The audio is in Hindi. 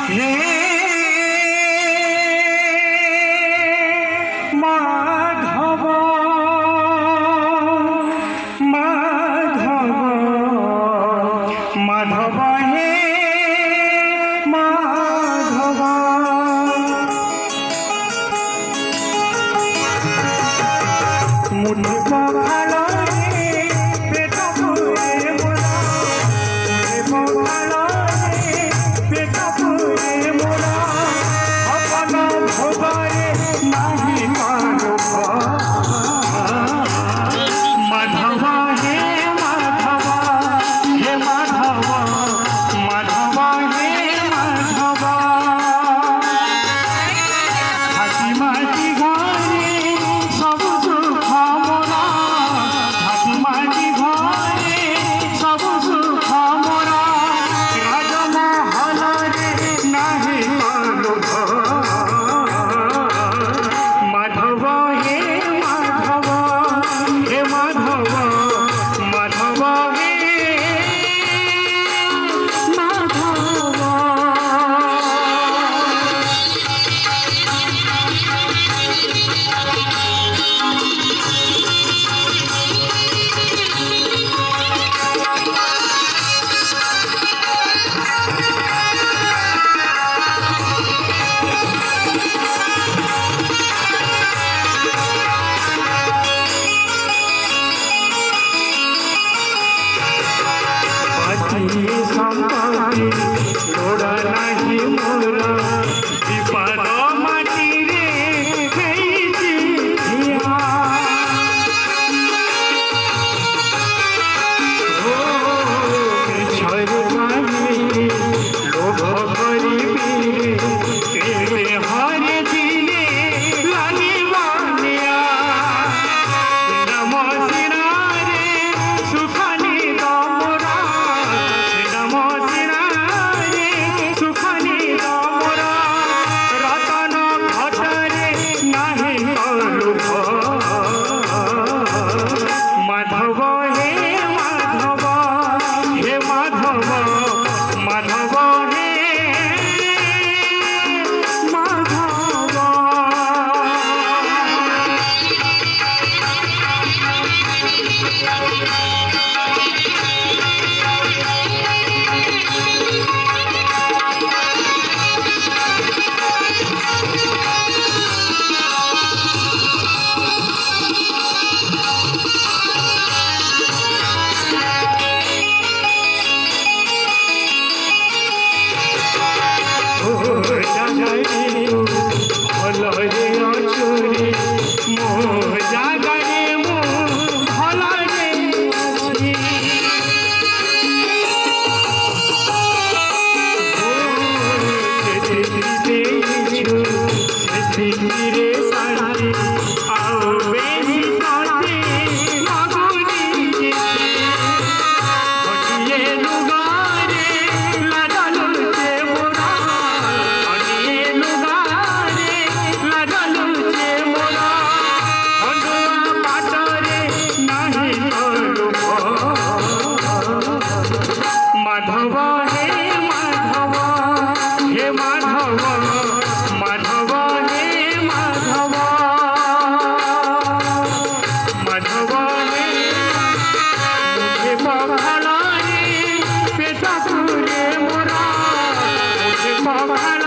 हे माधव माधव माधव हे माधव मुझे पखालो रे पेट पुरे मोरा मुझे पखालो रे पेट पुरे मोरा अपन भोगरे नाही मानव माधव हे माधव हे माधव माधव हे माधव हाथी माटी घरे सब सुख मोरा हाथी माटी घरे सब सुख मोरा राजमहल रे नाही मानव माधव हे माधव हे माधव माधव हे माधव संपत्ति लोड़ा नहीं मोरा विपद माटी रे धिया छरगामी लोभ करिबी केड़े हरे दिले लाली बानिया नम सिरा रे सुखानी दमरा माधव हे माधव हे माधव माधव हे माधव माधव हे माधव हे माधव माधव हे माधव माधव हे मुझे पखालो रे पेट पुरे मोरा मुझे पखालो